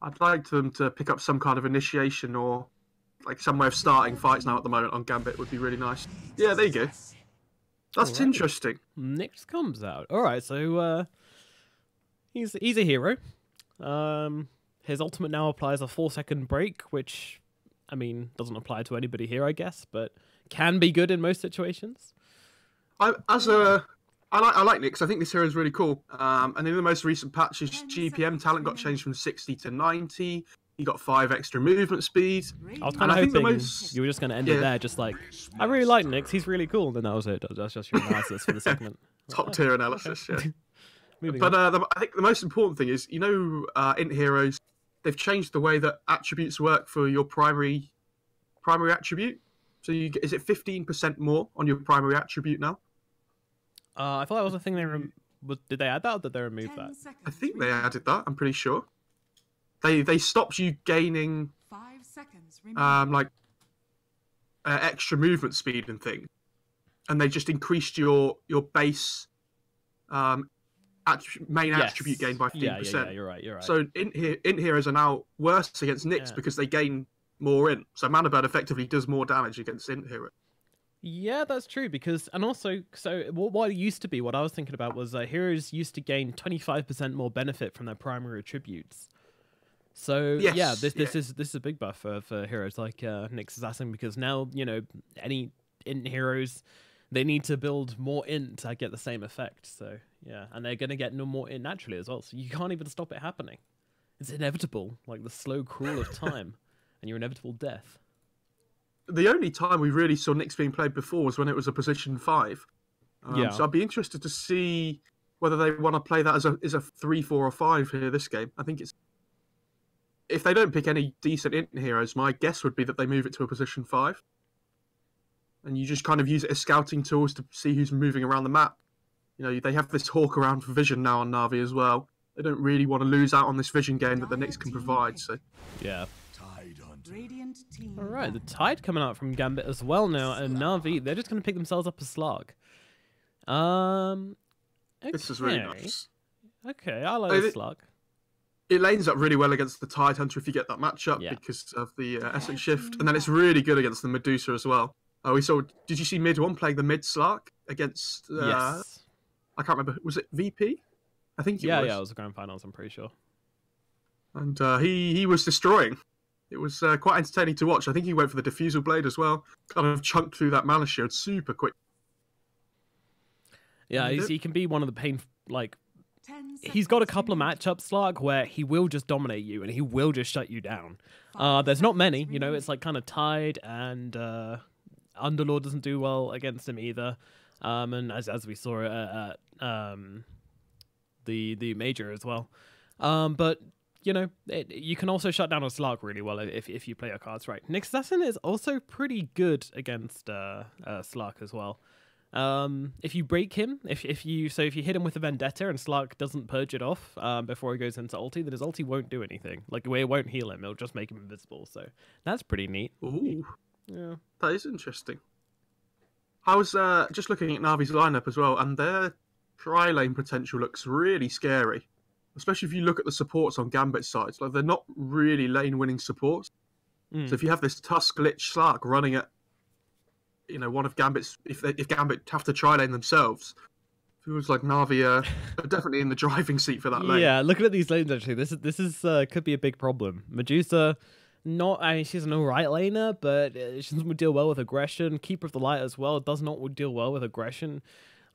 I'd like them to pick up some kind of initiation or like some way of starting fights now at the moment on Gambit would be really nice. Yeah, there you go. That's interesting. Nyx comes out. All right, so he's a hero. His ultimate now applies a 4-second break, which, I mean, doesn't apply to anybody here, I guess, but can be good in most situations. I like Nyx. I think this hero is really cool. And in the most recent patches, GPM talent got changed from 60 to 90. He got 5 extra movement speed. I was kind of hoping you were just going to end it there, just like, I really like Nyx, he's really cool. And then that was it. That's just your analysis for the segment. Top tier analysis, yeah. But I think the most important thing is, int heroes, they've changed the way that attributes work for your primary attribute. So is it 15% more on your primary attribute now? I thought that was a thing did they add that or did they remove that? I think they added that, I'm pretty sure. They stopped you gaining 5 seconds extra movement speed and things. And they just increased your base main attribute gain by 15%. Yeah, you're right. So int heroes are now worse against Nyx because they gain more int. So Mana Bird effectively does more damage against int heroes. Yeah, that's true, because, and also, so what it used to be, what I was thinking about was heroes used to gain 25% more benefit from their primary attributes. So this is a big buff for heroes like Nyx Assassin, because now, any int heroes, they need to build more int to get the same effect. So yeah, and they're going to get no more int naturally as well, so you can't even stop it happening. It's inevitable, like the slow crawl of time and your inevitable death. The only time we really saw Nyx being played before was when it was a position 5. So I'd be interested to see whether they want to play that as a 3, 4, or 5 here this game. I think it's, if they don't pick any decent int heroes, my guess would be that they move it to a position 5. And you just kind of use it as scouting tools to see who's moving around the map. They have this hawk around for vision now on NaVi as well. They don't really want to lose out on this vision gain that the Nyx can provide. So yeah. All right, the Tide coming out from Gambit as well now, and NaVi, they're just going to pick themselves up a Slug. Okay. This is really nice. Okay, I like the Slug. It lanes up really well against the Tide Hunter if you get that matchup because of the Essence Shift, and then it's really good against the Medusa as well. Did you see Mid 1 playing the Mid Slark against... yes. I can't remember, was it VP? I think it was. Yeah, it was the Grand Finals, I'm pretty sure. And he was destroying. It was quite entertaining to watch. I think he went for the Diffusal Blade as well. Kind of chunked through that Mana Shield super quick. Yeah, he can be one of the he's got a couple of matchups, Slark, where he will just dominate you and he will just shut you down. There's not many, it's like kind of Tide, and Underlord doesn't do well against him either. And as we saw at the Major as well. But you can also shut down a Slark really well if you play your cards right. Nyx Assassin is also pretty good against Slark as well. If you break him, if you hit him with a Vendetta and Slark doesn't purge it off before he goes into ulti, then his ulti won't do anything. Like, it won't heal him, it'll just make him invisible. So that's pretty neat. Ooh, yeah, that is interesting. I was just looking at Navi's lineup as well, and their tri-lane potential looks really scary. Especially if you look at the supports on Gambit sides, like they're not really lane-winning supports. So if you have this Tusk Lich Slark running at, one of Gambit's, if Gambit have to tri-lane themselves, it feels like Navi are definitely in the driving seat for that lane. Yeah, looking at these lanes actually, this is could be a big problem. Medusa, she's an alright laner, but she doesn't deal well with aggression. Keeper of the Light as well does not deal well with aggression.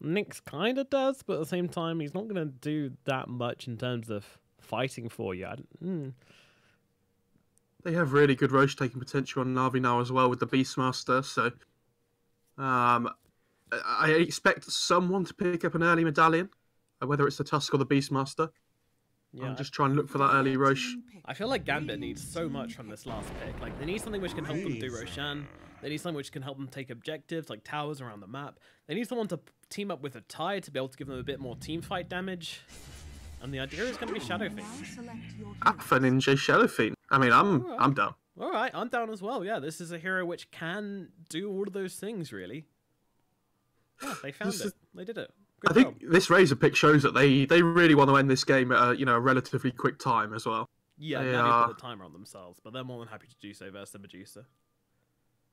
Nyx kind of does, but at the same time, he's not going to do that much in terms of fighting for you. They have really good Roche taking potential on Navi now as well with the Beastmaster, so I expect someone to pick up an early medallion, whether it's the Tusk or the Beastmaster. Yeah. I'm just trying to look for that early Roche. I feel like Gambit needs so much from this last pick. Like, they need something which can help them do Roshan. They need something which can help them take objectives, like towers around the map. They need someone to team up with a Tide to be able to give them a bit more team fight damage. And the idea is going to be Shadow Fiend. Alpha Ninja Shadow Fiend. I mean, I'm down. All right, I'm down as well. Yeah, this is a hero which can do all of those things, really. Yeah, they found it. They did it. Good I think this Razor pick shows that they really want to end this game at a relatively quick time as well. Yeah, NaVi put the timer on themselves, but they're more than happy to do so versus the Medusa.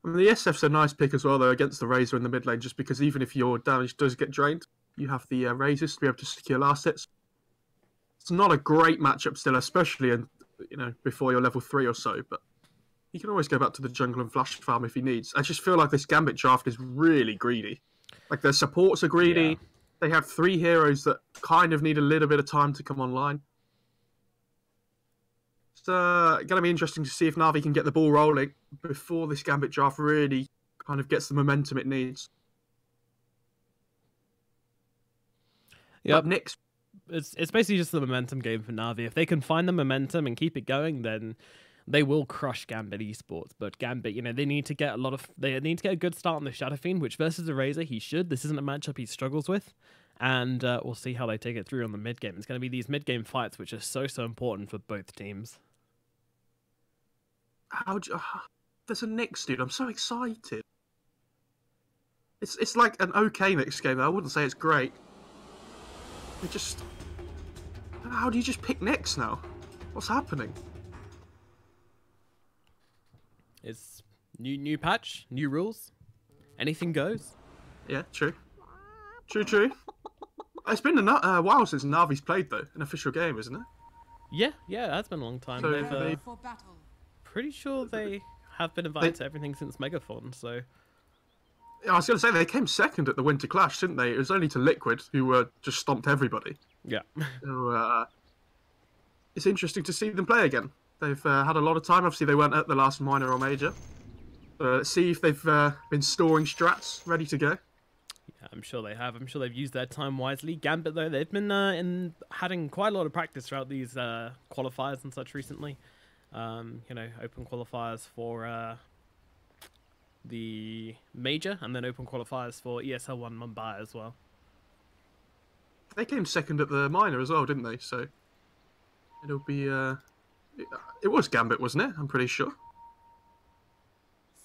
I mean, the SF's a nice pick as well, though, against the Razor in the mid lane, just because even if your damage does get drained, you have the Razors to be able to secure last hits. It's not a great matchup still, especially before you're level 3 or so, but you can always go back to the jungle and flash farm if he needs. I just feel like this Gambit draft is really greedy. Like, their supports are greedy. Yeah. They have 3 heroes that kind of need a little bit of time to come online. It's going to be interesting to see if NaVi can get the ball rolling before this Gambit draft really kind of gets the momentum it needs. Yep. Next, it's basically just the momentum game for NaVi. If they can find the momentum and keep it going, then they will crush Gambit Esports. But Gambit, they need to get a good start on the Shadow Fiend, which versus the Razor he should. This isn't a matchup he struggles with, and we'll see how they take it through on the mid game. It's going to be these mid game fights, which are so important for both teams. There's a Nyx, dude. I'm so excited. It's like an okay Nyx game. I wouldn't say it's great. How do you just pick Nyx now? What's happening? It's new patch, new rules. Anything goes. Yeah, true. True. It's been a while since NaVi's played, though, an official game, isn't it? Yeah, that's been a long time. So pretty sure they have been invited to everything since Megathon, so... I was going to say, they came second at the Winter Clash, didn't they? It was only to Liquid, who just stomped everybody. Yeah. So, it's interesting to see them play again. They've had a lot of time. Obviously, they weren't at the last minor or major. Let's see if they've been storing strats ready to go. Yeah, I'm sure they have. I'm sure they've used their time wisely. Gambit, though, they've been having quite a lot of practice throughout these qualifiers and such recently. Open qualifiers for the major, and then open qualifiers for ESL1 Mumbai as well. They came second at the minor as well, didn't they? So it'll be... it was Gambit, wasn't it? I'm pretty sure.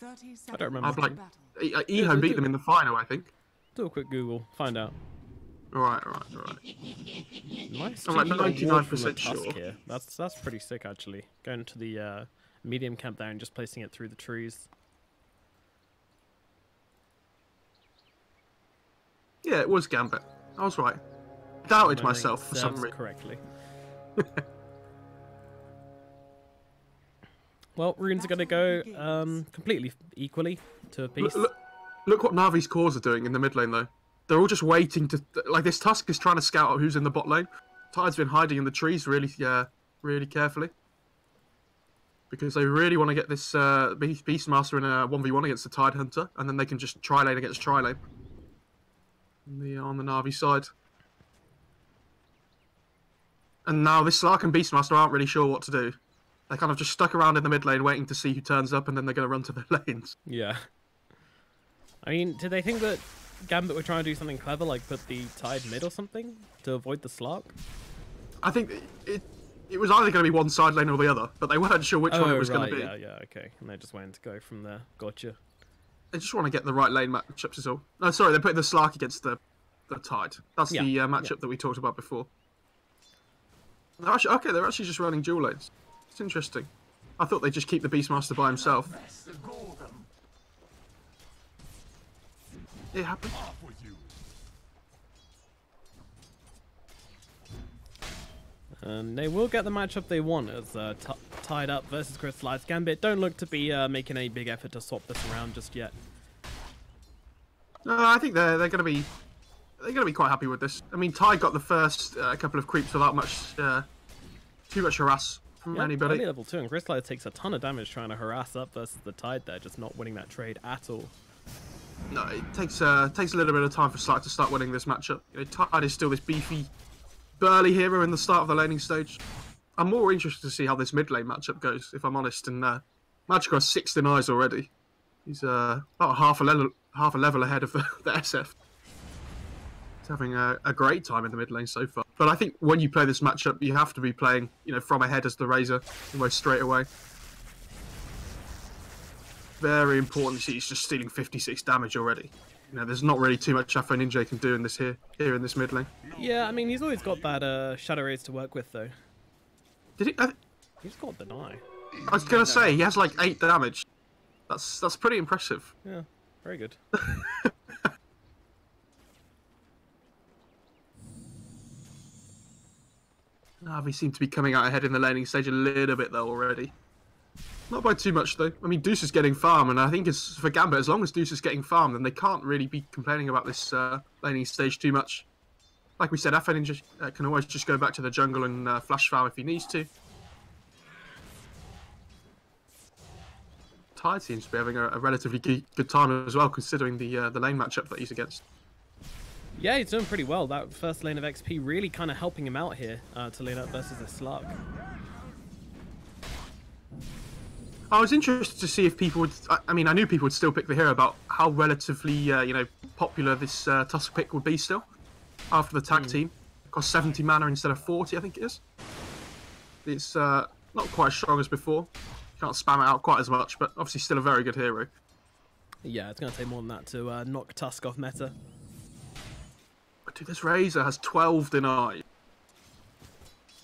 I don't remember. Ehome beat them in the final, I think. Do a quick Google. Find out. Alright. Nice. I'm like 99% sure. Here. That's pretty sick, actually. Going to the medium camp there and just placing it through the trees. Yeah, it was Gambit. I was right. I doubted myself for some reason. Correctly. Well, runes are going to go completely equally to a piece. Look what NaVi's cores are doing in the mid lane, though. They're all just waiting to... Like, this Tusk is trying to scout out who's in the bot lane. Tide's been hiding in the trees really carefully. Because they really want to get this Beastmaster in a 1v1 against the Tide Hunter, and then they can just tri-lane against tri-lane. On the NaVi side. And now this Slark and Beastmaster aren't really sure what to do. They're kind of just stuck around in the mid lane waiting to see who turns up, and then they're going to run to their lanes. Yeah. I mean, did they think that Gambit were trying to do something clever, like put the Tide mid or something, to avoid the Slark? I think it was either going to be one side lane or the other, but they weren't sure which one it was going to be. Yeah, okay. And they just went to go from there. Gotcha. They just want to get the right lane matchups is all. No, sorry, they're putting the Slark against the Tide. That's the matchup that we talked about before. They're actually just running dual lanes. It's interesting. I thought they'd just keep the Beastmaster by himself. It happened. And they will get the matchup they want as Tied Up versus Crystallized. Gambit don't look to be making a big effort to swap this around just yet. No, I think they're going to be quite happy with this. I mean, Tide got the first couple of creeps without too much harass from anybody. Only level 2, and Crystallized takes a ton of damage trying to harass up versus the Tide there, just not winning that trade at all. No, it takes a little bit of time for Slack to start winning this matchup. Tide is still this beefy, burly hero in the start of the laning stage. I'm more interested to see how this mid lane matchup goes, if I'm honest. And Magic has 6 denies already. He's about half a level ahead of the SF. He's having a great time in the mid lane so far. But I think when you play this matchup, you have to be playing, from ahead as the Razor, almost straight away. Very important. He's just stealing 56 damage already. There's not really too much Afro Ninja can do in this here in this mid lane. Yeah, I mean, he's always got that Shadow Rays to work with, though. Did he? He's got deny. I was gonna say he has like 8 damage. That's pretty impressive. Yeah, very good. NaVi seem to be coming out ahead in the laning stage a little bit though already. Not by too much though. I mean, Deuce is getting farm, and I think it's for Gambit, as long as Deuce is getting farm, then they can't really be complaining about this laning stage too much. Like we said, FN can always just go back to the jungle and flash farm if he needs to. Tide seems to be having a relatively good time as well, considering the lane matchup that he's against. Yeah, he's doing pretty well. That first lane of XP really kind of helping him out here to lane up versus a slug. I was interested to see if people would. I mean, I knew people would still pick the hero, about how relatively you know, popular this Tusk pick would be still after the tag team. It costs 70 mana instead of 40, I think it is. It's not quite as strong as before. Can't spam it out quite as much, but obviously still a very good hero. Yeah, it's going to take more than that to knock Tusk off meta. But dude, this Razor has 12 deny.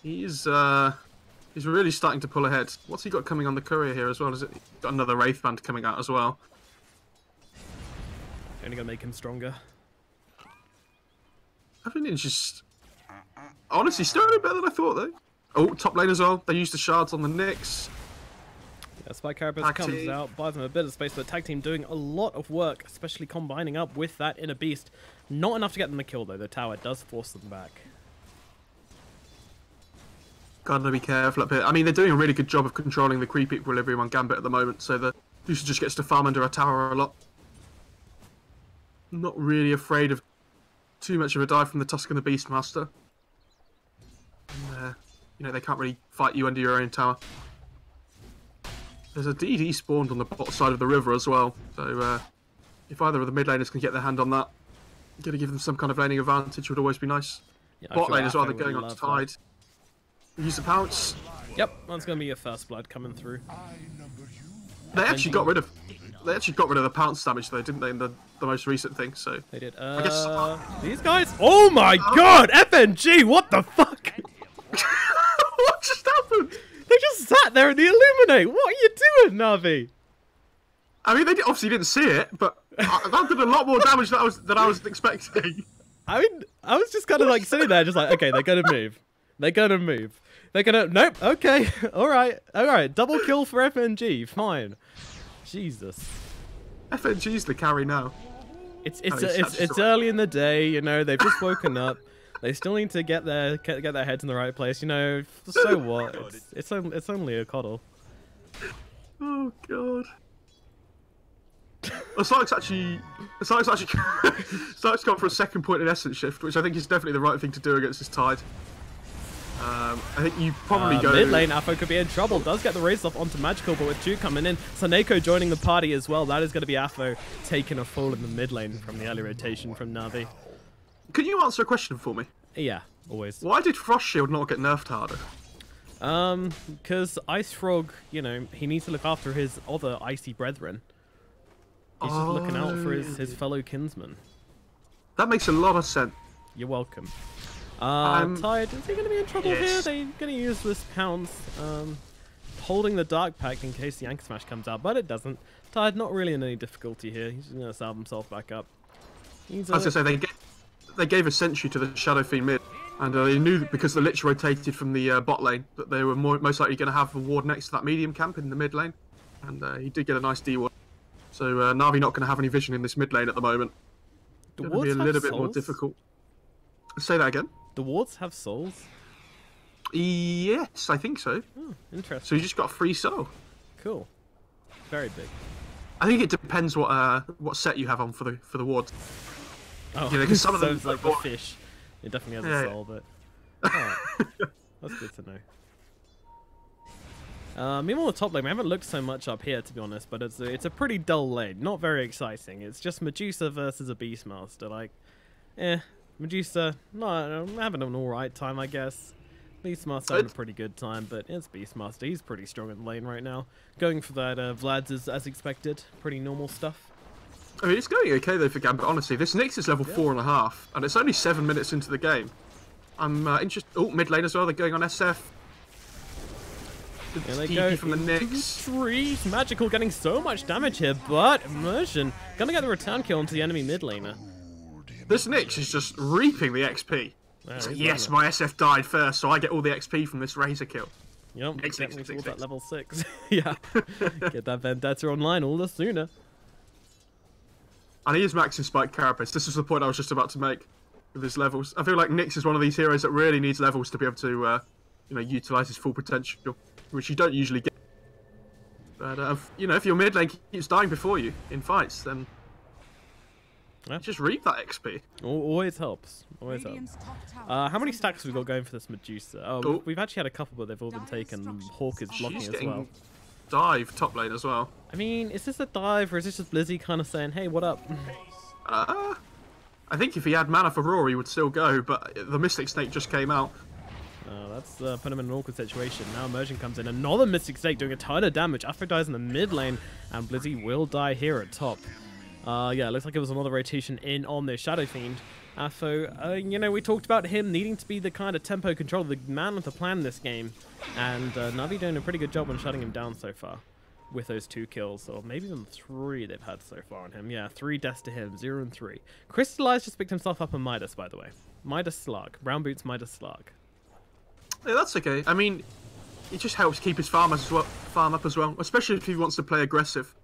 He's really starting to pull ahead. What's he got coming on the courier here as well? Is it got another Wraith Band coming out as well? Only going to make him stronger. I think it's just honestly still a bit better than I thought though. Oh, top lane as well. They used the shards on the Nyx. Yeah, Spike Carapace comes out, buys them a bit of space, but tag team doing a lot of work, especially combining up with that Inner Beast. Not enough to get them a kill though. The tower does force them back. Gotta be careful up here. I mean, they're doing a really good job of controlling the creep equilibrium on Gambit at the moment, so the user just gets to farm under a tower a lot. Not really afraid of too much of a dive from the Tusk and the Beastmaster. And, you know, they can't really fight you under your own tower. There's a DD spawned on the bot side of the river as well, so if either of the mid laners can get their hand on that, gonna give them some kind of laning advantage would always be nice. Yeah, bot lane as well, they're going on Tide. Use the pounce. Yep, that's gonna be your first blood coming through. They actually got rid of the pounce damage though, didn't they, in the most recent thing? So they did. I guess these guys. Oh my god, FNG! What the fuck? What just happened? They just sat there in the Illuminate. What are you doing, NaVi? I mean, they obviously didn't see it, but that did a lot more damage than I was expecting. I mean, I was just kind of like sitting there, just like, okay, they're gonna move. They're gonna move. They're gonna. Nope. Okay. All right. All right. Double kill for FNG. Fine. Jesus. FNG's the carry now. It's early in the day. You know, they've just woken up. They still need to get their heads in the right place. You know. So what? It's only a coddle. Oh god. Sark's actually gone for a second point in Essence Shift, which I think is definitely the right thing to do against this Tide. I think you probably go... Mid lane, Afo could be in trouble. Does get the raise off onto Magical, but with Juke coming in, Saneko joining the party as well. That is going to be Afo taking a fall in the mid lane from the early rotation from NaVi. Can you answer a question for me? Yeah, always. Why did Frost Shield not get nerfed harder? Because Ice Frog, you know, he needs to look after his other icy brethren. He's just looking out for his fellow kinsmen. That makes a lot of sense. You're welcome. Tide, is he going to be in trouble here? They're going to use this pounce, holding the Dark Pact in case the Anchor Smash comes out, but it doesn't. Tide not really in any difficulty here. He's just going to salve himself back up. I was going to say, they gave a sentry to the Shadow Fiend mid, and they knew that because the Lich rotated from the bot lane, that they were most likely going to have a ward next to that medium camp in the mid lane, and he did get a nice D ward. So NaVi not going to have any vision in this mid lane at the moment. It's going to be a little bit more difficult. Say that again. Do wards have souls? Yes, I think so. Oh, interesting. So you just got free soul. Cool. Very big. I think it depends what set you have on for the wards. Oh, you know, because some of them like the fish. It definitely has a soul, but right. That's good to know. Meanwhile, the top lane, we haven't looked so much up here, to be honest, but it's a pretty dull lane. Not very exciting. It's just Medusa versus a Beastmaster. Like, Medusa, no, I'm having an alright time, I guess. Beastmaster having a pretty good time, but it's Beastmaster. He's pretty strong in the lane right now. Going for that Vlad's as expected. Pretty normal stuff. I mean, it's going okay though for Gambit, honestly. This Nyx is level 4.5, and it's only 7 minutes into the game. I'm interested... Oh, mid lane as well. They're going on SF. Here they go from the Nyx. Trees. Magical getting so much damage here, but Immersion gonna get the return kill into the enemy mid laner. This Nyx is just reaping the XP. So, yes, my SF died first, so I get all the XP from this Razor kill. Yep, get me towards that level 6. Yeah, get that Vendetta online all the sooner. And he is maxing Spike Carapace. This is the point I was just about to make with his levels. I feel like Nyx is one of these heroes that really needs levels to be able to, you know, utilize his full potential, which you don't usually get. But you know, if your mid lane keeps dying before you in fights, then just reap that XP. Always helps. Always helps. How many stacks have we got going for this Medusa? Oh, we've actually had a couple, but they've all been taken. Hawk is blocking as well. Dive top lane as well. I mean, is this a dive or is this just Blizzy kind of saying, "Hey, what up"? I think if he had mana for Roar, he would still go, but the Mystic Snake just came out. That's put him in an awkward situation. Now Immersion comes in. Another Mystic Snake doing a ton of damage. Afro dies in the mid lane, and Blizzy will die here at top. Yeah, looks like it was another rotation in on this Shadow Fiend. Afro, you know, we talked about him needing to be the kind of tempo controller, the man with the plan in this game. And NaVi doing a pretty good job on shutting him down so far with those 2 kills, or maybe even 3 they've had so far on him. Yeah, 3 deaths to him, 0 and 3. Crystallize just picked himself up on Midas, by the way. Midas Slug. Brown Boots Midas Slug. Yeah, that's okay. I mean, it just helps keep his farm up as well, especially if he wants to play aggressive.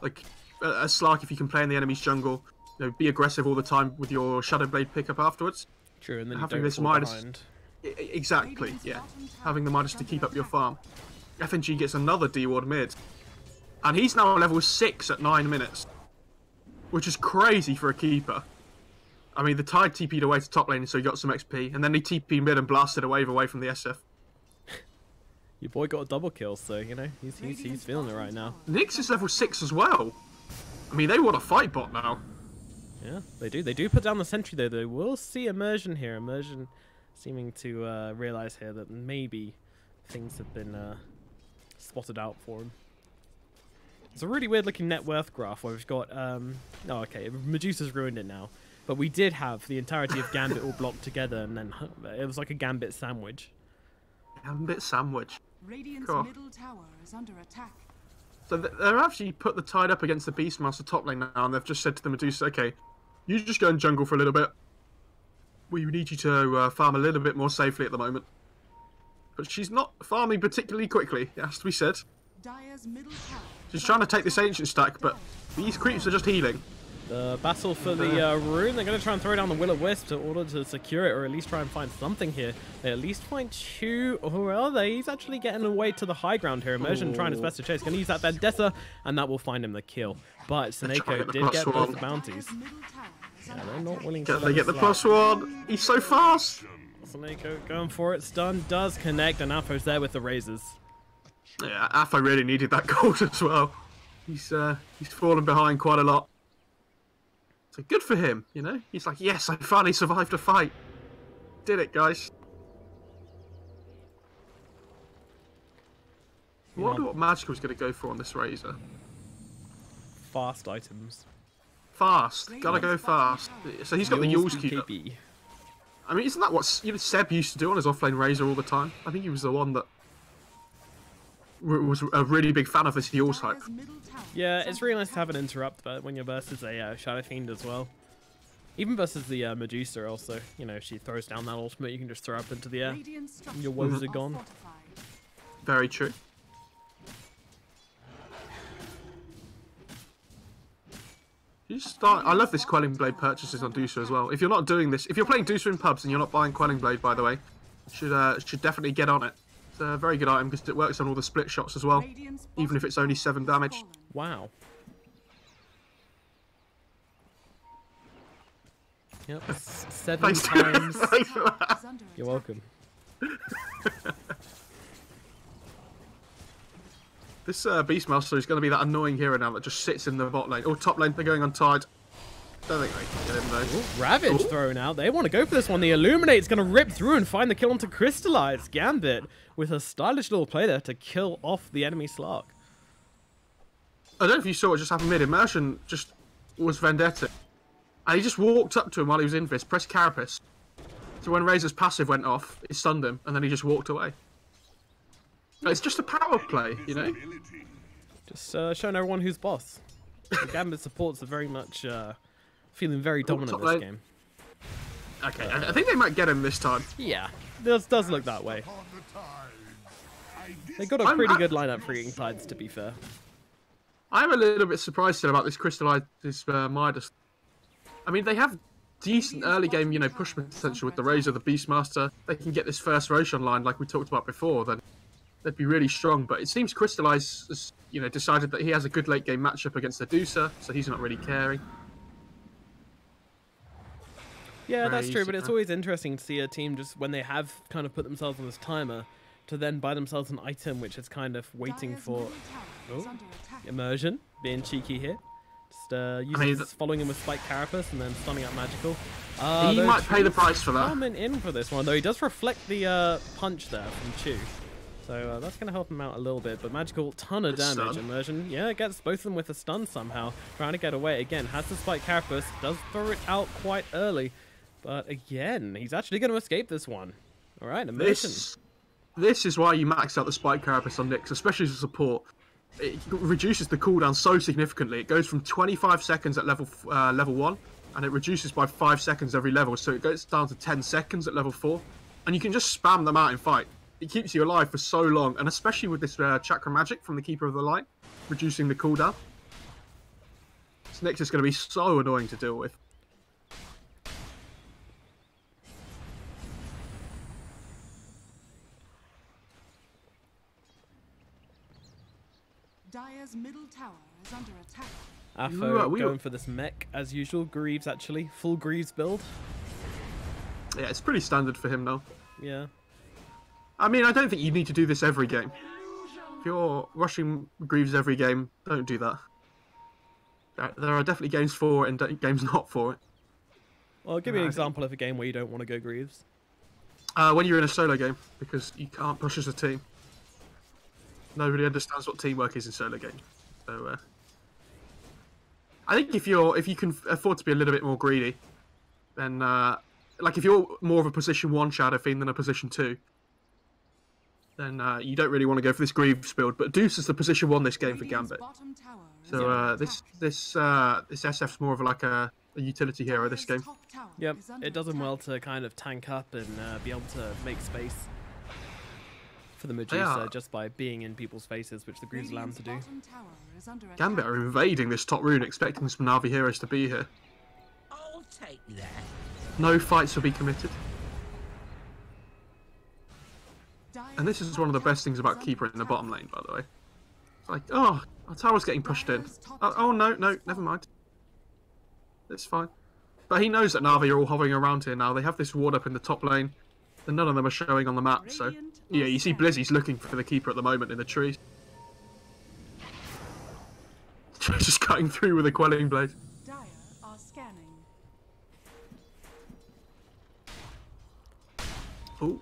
Like, a Slark, if you can play in the enemy's jungle, you know, be aggressive all the time with your Shadow Blade pickup afterwards. True, and then having you don't this fall Midas, behind. Exactly, yeah. Having the Midas to keep up your farm. FNG gets another D-Ward mid. And he's now level 6 at 9 minutes. Which is crazy for a keeper. I mean, the Tide TP'd away to top lane, so he got some XP. And then he TP'd mid and blasted a wave away from the SF. Your boy got a double kill, so, you know, he's feeling it right now. Nyx is level 6 as well. I mean, they want a fight bot now. Yeah, they do. They do put down the sentry, though. They will see Immersion here. Immersion seeming to realise here that maybe things have been spotted out for him. It's a really weird-looking net worth graph where we've got... oh, okay, Medusa's ruined it now. But we did have the entirety of Gambit all blocked together, and then it was like a Gambit sandwich. Gambit sandwich. Radiant's middle tower is under attack. So they've actually put the Tide up against the Beastmaster top lane now, and they've just said to the Medusa, okay, you just go in jungle for a little bit. We need you to farm a little bit more safely at the moment. But she's not farming particularly quickly, it has to be said. Dire's middle tower. She's trying to take this Ancient stack, but these creeps are just healing. The battle for the rune, they're going to try and throw down the Will-O-Wisp in order to secure it, or at least try and find something here. They at least find 2, or are they? He's actually getting away to the high ground here. Immersion trying his best to chase. Going to use that Vendetta, and that will find him the kill. But Seneko did get both bounties. Yeah, they're not willing to they get the +1. He's so fast. Seneko going for it. Stun does connect, and Afo's there with the razors. Yeah, Afo really needed that gold as well. He's fallen behind quite a lot. So good for him, you know? He's like, yes, I finally survived a fight. Did it, guys. I wonder what Magical's going to go for on this Razor. Fast items. Fast. Gotta go fast. So he's got the Yule's Cube. I mean, isn't that what Seb used to do on his offlane Razor all the time? I think he was the one that was a really big fan of this Yule's hype. Yeah, it's really nice to have an interrupt, but when you're versus a Shadow Fiend as well. Even versus the Medusa also, you know, if she throws down that ultimate, you can just throw up into the air. Your woes are gone. Very true. I love this Quelling Blade purchases on Dusa as well. If you're not doing this, if you're playing Dusa in pubs and you're not buying Quelling Blade, by the way, should definitely get on it. It's a very good item because it works on all the split shots as well, even if it's only 7 damage. Wow. Yep, 7 times. Thanks for that. You're welcome. This Beastmaster is going to be that annoying hero now that just sits in the bot lane. Or top lane, they're going on Tide. Don't think they can get him though. Ooh, Ravage thrown out. They want to go for this one. The Illuminate's going to rip through and find the kill onto Crystallize. Gambit with a stylish little play there to kill off the enemy Slark. I don't know if you saw what just happened mid. Immersion just was Vendetta. And he just walked up to him while he was in this, pressed Carapace. So when Razor's passive went off, it stunned him, and then he just walked away. It's just a power play, you know? Just showing everyone who's boss. The Gambit supports are very much feeling very dominant this game. Okay, I think they might get him this time. Yeah, this does look that way. They got a pretty good lineup for eating Tides, to be fair. I'm a little bit surprised still about this Midas. I mean, they have decent early game, you know, push potential with the Razor, the Beastmaster. They can get this first Roshan line like we talked about before, then they'd be really strong. But it seems Crystallize has, you know, decided that he has a good late game matchup against the Medusa, so he's not really caring. Yeah, that's true, but it's always interesting to see a team just when they have kind of put themselves on this timer to then buy themselves an item which is kind of waiting for immersion, being cheeky here. Just following him with Spike Carapace and then stunning out Magical. He might pay the price for that. Coming in for this one, though he does reflect the punch there from Chu. So that's going to help him out a little bit, but Magical, ton of damage. Immersion, yeah, gets both of them with a stun somehow. Trying to get away again, has the Spike Carapace, does throw it out quite early. But again, he's actually going to escape this one. Alright, Immersion. This is why you max out the Spike Carapace on Nyx, especially as a support. It reduces the cooldown so significantly. It goes from 25 seconds at level 1, and it reduces by 5 seconds every level, so it goes down to 10 seconds at level 4. And you can just spam them out in fight. It keeps you alive for so long, and especially with this Chakra Magic from the Keeper of the Light, reducing the cooldown. This Nyx is going to be so annoying to deal with. Dire's middle tower is under attack. Afo going for this mech as usual. Greaves actually, full Greaves build. Yeah, it's pretty standard for him now. Yeah. I mean, I don't think you need to do this every game. If you're rushing Greaves every game, don't do that. There are definitely games for it and games not for it. Well, give me an example of a game where you don't want to go Greaves. When you're in a solo game, because you can't push as a team. Nobody understands what teamwork is in solo games. So, I think if you can afford to be a little bit more greedy, then like if you're more of a position 1 Shadow Fiend than a position 2, then you don't really want to go for this Greaves build. But Deuce is the position 1 this game for Gambit. So this SF's more of like a utility hero this game. Yep, it does him well to kind of tank up and be able to make space for the Medusa just by being in people's faces, which the Greaves allow him to do. Gambit are invading this top rune, expecting some Navi heroes to be here. I'll take that. No fights will be committed. And this is one of the best things about Keeper in the bottom lane, by the way. It's like, oh, our tower's getting pushed in. Oh no, never mind. It's fine. But he knows that Navi are all hovering around here now. They have this ward up in the top lane, and none of them are showing on the map, so... Yeah, you see Blizzy's looking for the Keeper at the moment in the trees. Just cutting through with a Quelling Blade. Dire are scanning. Oh.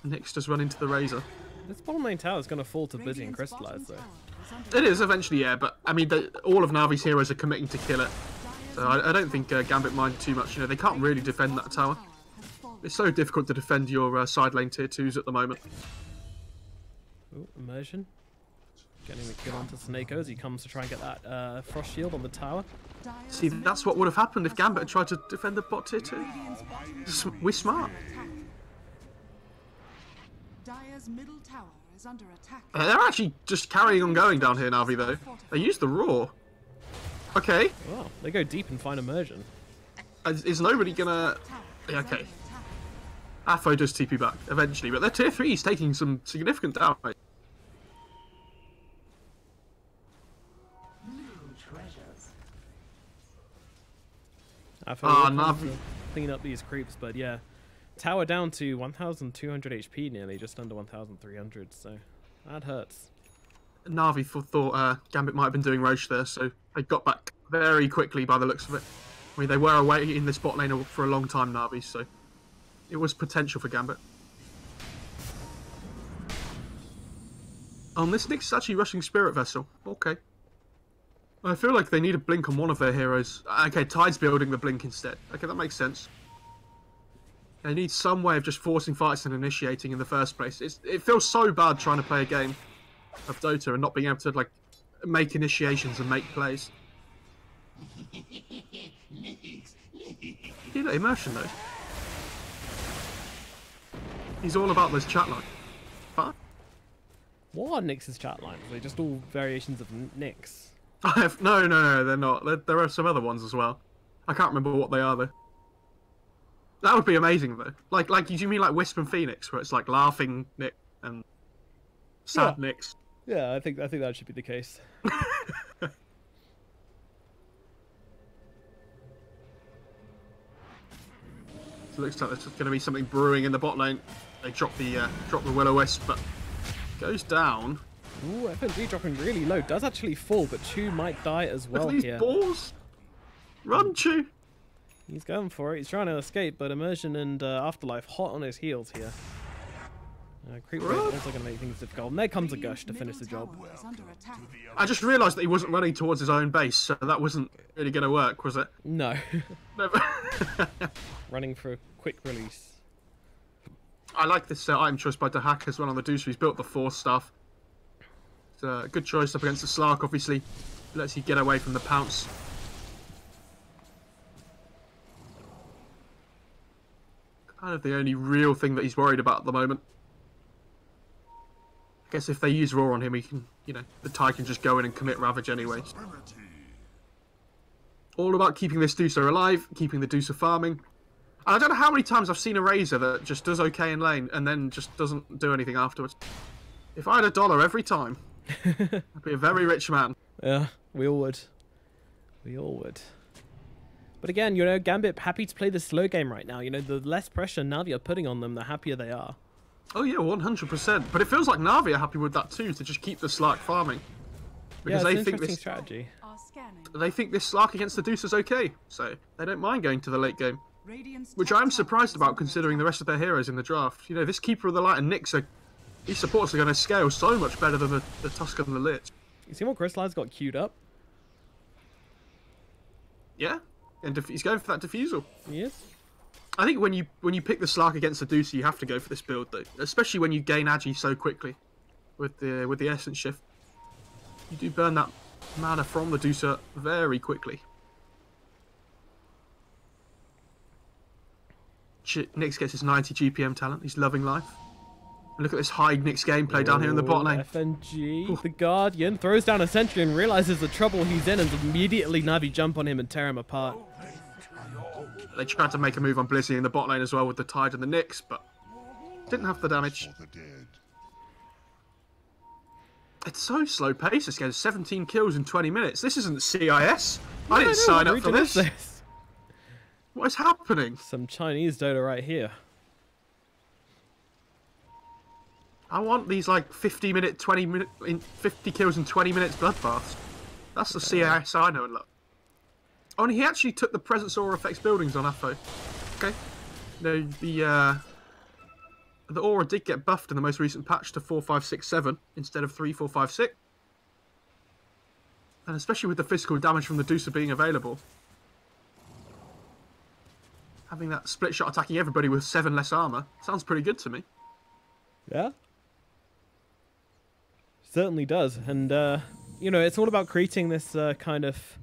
Nyx just run into the Razor. This bottom lane tower is going to fall to Blizzy and Crystallize, though. It is, eventually, yeah, but, I mean, all of Navi's heroes are committing to kill it. So I don't think Gambit mind too much. You know, they can't really defend that tower. It's so difficult to defend your side lane tier 2s at the moment. Ooh, Immersion. Getting the kill onto Snako as he comes to try and get that Frost Shield on the tower. See, that's what would have happened if Gambit had tried to defend the bot tier 2. We're smart. Dire's middle tower is under attack. They're actually just carrying on going down here, Navi, though. They use the Roar. Okay. Wow, they go deep and find Immersion. Is nobody gonna... Yeah, okay. Afo does TP back, eventually, but their tier 3 is taking some significant damage. Afo Navi clean up these creeps, but yeah. Tower down to 1,200 HP nearly, just under 1,300, so that hurts. Navi thought Gambit might have been doing Roche there, so they got back very quickly by the looks of it. I mean, they were away in this bot lane for a long time, Navi, so it was potential for Gambit. Oh, this Nyx is actually rushing Spirit Vessel. Okay. I feel like they need a blink on one of their heroes. Okay, Tide's building the blink instead. Okay, that makes sense. They need some way of just forcing fights and initiating in the first place. It feels so bad trying to play a game of Dota and not being able to like make initiations and make plays. You know, immersion though. He's all about those chat lines. Huh? What are Nyx's chat lines? Are they just all variations of Nyx? No, they're not. There are some other ones as well. I can't remember what they are though. That would be amazing though. Like, do you mean like Wisp and Phoenix, where it's like laughing Nyx and sad Nyx? Yeah, I think that should be the case. So it looks like there's going to be something brewing in the bot lane. They drop the Will-O-Wisp, but goes down. Ooh, FNG dropping really low. Does actually fall, but Chu might die as well. Look at these balls. Run, Chu. He's going for it. He's trying to escape, but Immersion and Afterlife hot on his heels here. Creep rate also going to make things difficult. And there comes a Gush to finish the job. I just realised that he wasn't running towards his own base, so that wasn't really going to work, was it? No. Never. Running for a quick release. I like this item choice by Dahak as well on the Deucer. He's built the Force stuff. It's a good choice up against the Slark, obviously. Lets you get away from the pounce. Kind of the only real thing that he's worried about at the moment. I guess if they use Roar on him, he can, you know, the Ty can just go in and commit Ravage anyway. All about keeping this Deucer alive, keeping the Deucer farming. And I don't know how many times I've seen a Razor that just does okay in lane and then just doesn't do anything afterwards. If I had $1 every time, I'd be a very rich man. Yeah, we all would. We all would. But again, you know, Gambit happy to play the slow game right now. You know, the less pressure NaVi are putting on them, the happier they are. Oh yeah, 100%. But it feels like NaVi are happy with that too, to just keep the Slark farming. Because yeah, they think this strategy. They think this Slark against the Deuce is okay, so they don't mind going to the late game. Which I'm surprised about considering the rest of their heroes in the draft. You know, this Keeper of the Light and Nyx, these supports are going to scale so much better than the Tusk and the Lich. You see what Crystalline's got queued up? Yeah, and he's going for that defusal. He is. I think when you pick the Slark against the Deucer, you have to go for this build though, especially when you gain Agi so quickly with the Essence Shift. You do burn that mana from the Deucer very quickly. Nyx gets his 90 GPM talent. He's loving life. And look at this high Nyx gameplay down here in the bot lane. FNG, the Guardian, throws down a sentry and realizes the trouble he's in, and immediately NaVi jump on him and tear him apart. They tried to make a move on Blizzy in the bot lane as well with the Tide and the Nyx, but didn't have the damage. It's so slow paced this game. 17 kills in 20 minutes. This isn't CIS. I didn't sign up for this. What is happening? Some Chinese Dota right here. I want these like 50 kills in 20 minutes bloodbaths. That's the CIS I know and love. Oh, and he actually took the Presence Aura effects buildings on Aphro. Okay. No, the Aura did get buffed in the most recent patch to 4.5.6.7 instead of 3.4.5.6. And especially with the physical damage from the Deucer being available, having that split shot attacking everybody with 7 less armor sounds pretty good to me. Yeah. Certainly does. And, you know, it's all about creating this kind of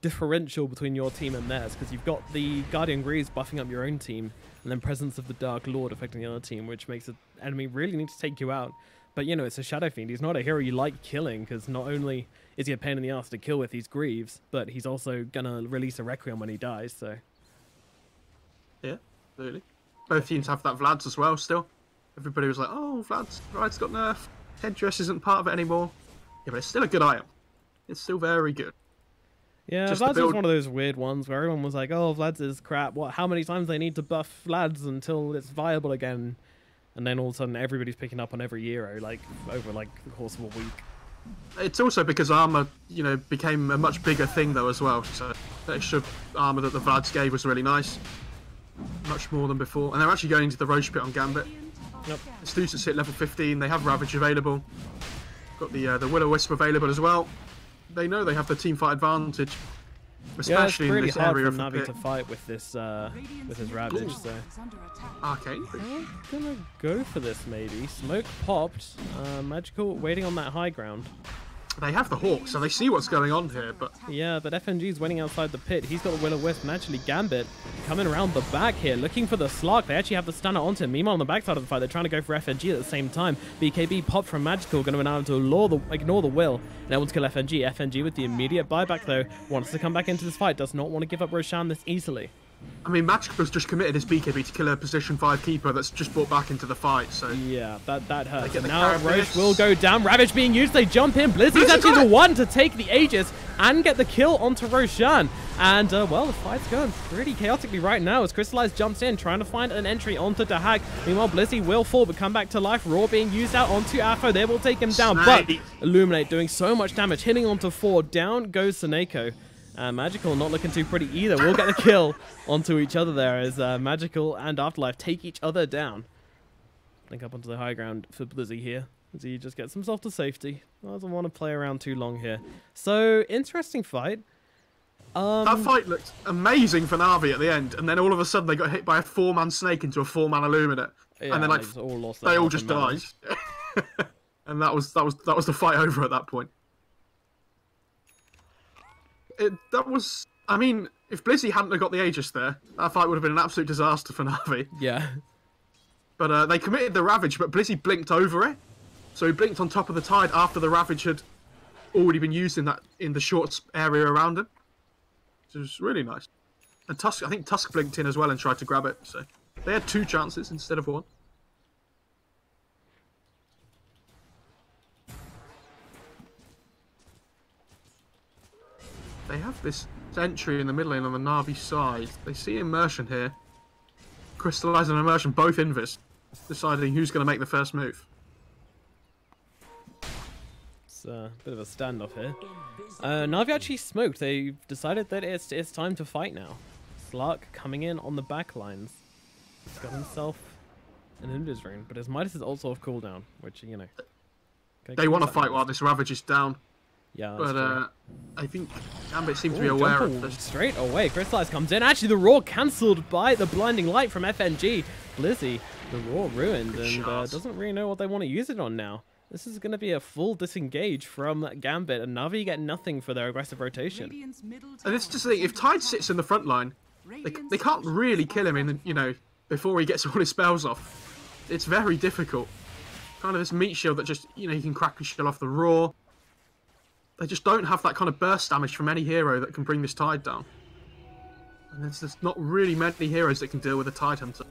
differential between your team and theirs, because you've got the Guardian Greaves buffing up your own team, and then Presence of the Dark Lord affecting the other team, which makes the enemy really need to take you out. But, you know, it's a Shadow Fiend. He's not a hero you like killing, because not only is he a pain in the ass to kill with these Greaves, but he's also going to release a Requiem when he dies, so... Yeah, really. Both teams have that Vlad's as well still. Everybody was like, oh, Vlad's got nerfed. Headdress isn't part of it anymore. Yeah, but it's still a good item. It's still very good. Yeah, Vlad's was one of those weird ones where everyone was like, oh, Vlad's is crap. What? How many times they need to buff Vlad's until it's viable again? And then all of a sudden everybody's picking up on every hero, like, over like the course of a week. It's also because armor, you know, became a much bigger thing though as well. So the extra armor that the Vlad's gave was really nice. Much more than before. And they're actually going into the Roche Pit on Gambit. Yep. Students hit level 15. They have Ravage available. Got the Will-O-Wisp available as well. They know they have the teamfight advantage. especially yeah, it's in this pretty hard area for of the NaVi pit. to fight with this Ravage. So Okay. I'm gonna go for this maybe. Smoke popped. Magical waiting on that high ground. They have the Hawk, so they see what's going on here, but... Yeah, but FNG's winning outside the pit. He's got the Will-O-Wisp, and actually Gambit coming around the back here, looking for the Slark. They actually have the stunner onto him. Meanwhile, on the backside of the fight, they're trying to go for FNG at the same time. BKB popped from Magical, going to be able to ignore the Will, and able to kill FNG. FNG with the immediate buyback, though, wants to come back into this fight, does not want to give up Roshan this easily. I mean, Magical's just committed his BKB to kill a position 5 keeper that's just brought back into the fight, so... Yeah, that hurts. And now Roche will go down. Ravage being used, they jump in. Blizzy's actually the one to take the Aegis and get the kill onto Roshan. And, well, the fight's going pretty chaotically right now as Crystallize jumps in, trying to find an entry onto Dahak. Meanwhile, Blizzy will fall, but come back to life. Raw being used out onto Afo. They will take him down, but Illuminate doing so much damage, hitting onto 4. Down goes Seneko. Magical not looking too pretty either. We'll get the kill onto each other there as Magical and Afterlife take each other down. Link up onto the high ground for Blizzy here as he just gets himself to safety. Doesn't want to play around too long here. So, interesting fight. That fight looked amazing for NaVi at the end, and then all of a sudden they got hit by a 4-man Snake into a 4-man Illuminate. Yeah, and then like they all just died. And that was the fight over at that point. I mean, if Blizzy hadn't have got the Aegis there, that fight would have been an absolute disaster for NaVi. Yeah. But they committed the Ravage, but Blizzy blinked over it. So he blinked on top of the Tide after the Ravage had already been used in the short area around him. So it was really nice. And Tusk, I think Tusk blinked in as well and tried to grab it. So they had 2 chances instead of 1. They have this entry in the middle lane on the NaVi side. They see Immersion here. Crystallize and Immersion both invis, deciding who's going to make the first move. It's a bit of a standoff here. NaVi actually smoked. They decided that it's time to fight now. Slark coming in on the back lines. He's got himself an Invis rune, but his Midas is also off cooldown, which, you know. They want to fight while this Ravage is down. Yeah, but I think Gambit seems to be aware of this. Straight away, Crystallize comes in. Actually, the Roar cancelled by the Blinding Light from FNG. Blizzy, the Roar ruined, and doesn't really know what they want to use it on now. This is going to be a full disengage from Gambit, and NaVi get nothing for their aggressive rotation. And it's just the thing, if Tide sits in the front line, they can't really kill him before he gets all his spells off. It's very difficult. Kind of this meat shield that just, he can crack and shield off the Roar. They just don't have that kind of burst damage from any hero that can bring this Tide down. And there's just not really many heroes that can deal with a Tide Hunter.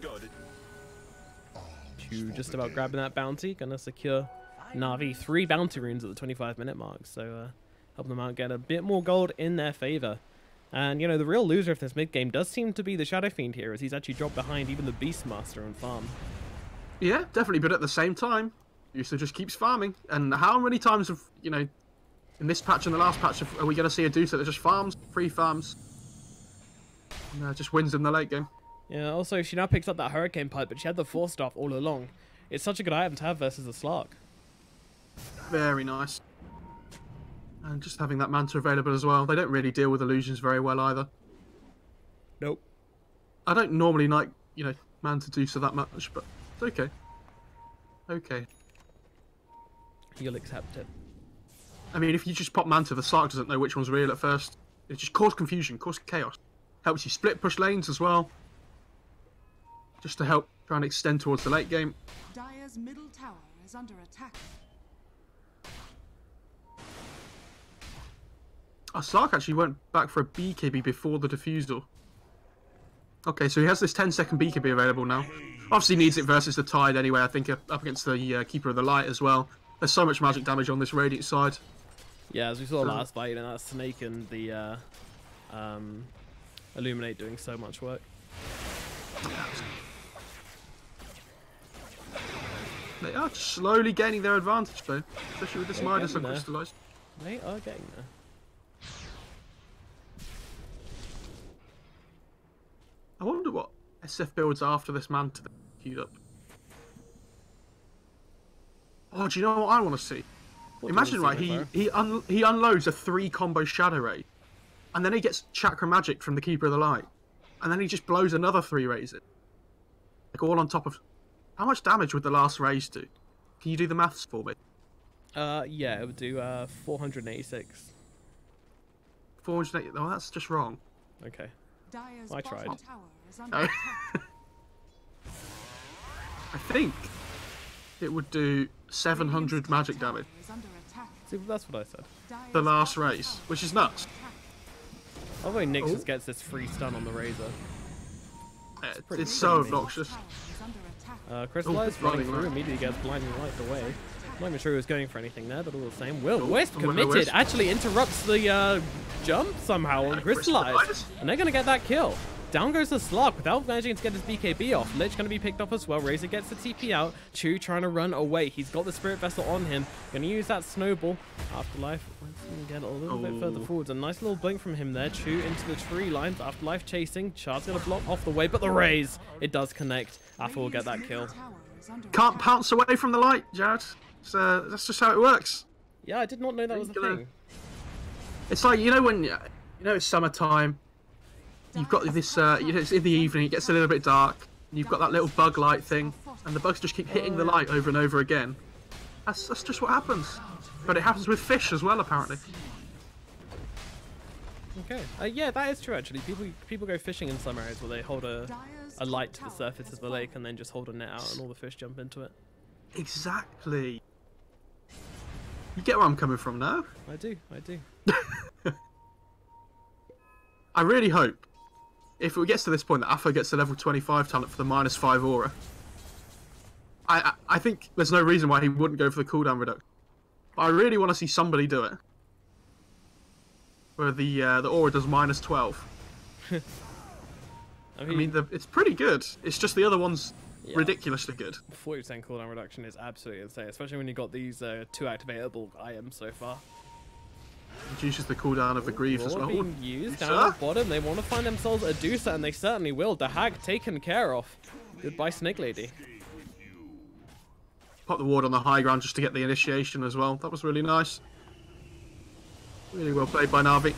Just about grabbing that bounty, gonna secure NaVi 3 bounty runes at the 25-minute mark, so help them out get a bit more gold in their favor. And, the real loser of this mid-game does seem to be the Shadow Fiend here, as he's actually dropped behind even the Beastmaster on farm. Yeah, definitely, but at the same time, Yusa just keeps farming. And how many times have, in this patch and the last patch, are we going to see a Dusa that just farms, free farms, and just wins in the late game? Yeah, also, she now picks up that Hurricane Pipe, but she had the Force Staff all along. It's such a good item to have versus the Slark. Very nice. And just having that Manta available as well. They don't really deal with illusions very well either. Nope. I don't normally like, Manta Dusa that much, but it's okay. Okay. You'll accept it. I mean, if you just pop Manta, the Slark doesn't know which one's real at first. It just causes confusion, causes chaos. Helps you split push lanes as well. Just to help try and extend towards the late game. Dire's middle tower is under attack. Slark actually went back for a BKB before the defusal. Okay, so he has this 10-second BKB available now. Obviously needs it versus the Tide anyway, I think, up against the Keeper of the Light as well. There's so much magic damage on this Radiant side. Yeah, as we saw last fight, and that Snake and the Illuminate doing so much work. They are slowly gaining their advantage though, especially with this Midas uncrystallized. They are getting there. I wonder what SF builds after this Manta queued up. Oh, do you know what I want to see? Imagine, right, he unloads a 3-combo Shadow Ray, and then he gets chakra magic from the Keeper of the Light, and then he just blows another 3 raises. Like all on top of... How much damage would the last raise do? Can you do the maths for me? Yeah, it would do 486. 480... Oh, that's just wrong. Okay. Dire's I tried. bottom tower is under Oh. attack. I think it would do 700 magic damage. Is under attack. See, that's what I said. Dire's The last bottom raise, tower which is nuts. Although Nyx just gets this free stun on the Razor. It's so obnoxious. tower is under attack. Crystallize Oh, running running through right. immediately gets blinding light away. Not even sure he was going for anything there, but all the same. Will Wisp Will committed, Wisp. actually interrupts the jump somehow on Crystallize. Crystallize. And they're going to get that kill. Down goes the Slug without managing to get his BKB off. Lich going to be picked up as well. Razor gets the TP out. Chu trying to run away. He's got the Spirit Vessel on him. Going to use that Snowball. Afterlife. Let's get a little bit further forwards. A nice little blink from him there. Chu into the tree lines. Afterlife chasing. Chard's going to block off the way, but the raise. It does connect. After will get that kill. Tower is under Can't pounce away from the light, Jared. That's just how it works. Yeah, I did not know that was a thing. It's like, you know when, it's summertime. You've got this, it's in the evening, it gets a little bit dark. And you've got that little bug light thing. And the bugs just keep hitting the light over and over again. That's just what happens. But it happens with fish as well, apparently. Okay. Yeah, that is true actually. People go fishing in some areas where they hold a light to the surface of the lake and then just hold a net out and all the fish jump into it. Exactly. You get where I'm coming from now? I do. I really hope, if it gets to this point, that Afo gets the level 25 talent for the -5 aura. I think there's no reason why he wouldn't go for the cooldown reduction. But I really want to see somebody do it. Where the aura does -12. I mean it's pretty good. It's just the other one's ridiculously good. 40% cooldown reduction is absolutely insane, especially when you've got these 2 activatable items so far. Reduces the cooldown of the Greaves as well. Being used down at the bottom. They want to find themselves a Deucer, and they certainly will. The Hag taken care of. Goodbye, Snake Lady. Pop the ward on the high ground just to get the initiation as well. That was really nice. Really well played by NaVi.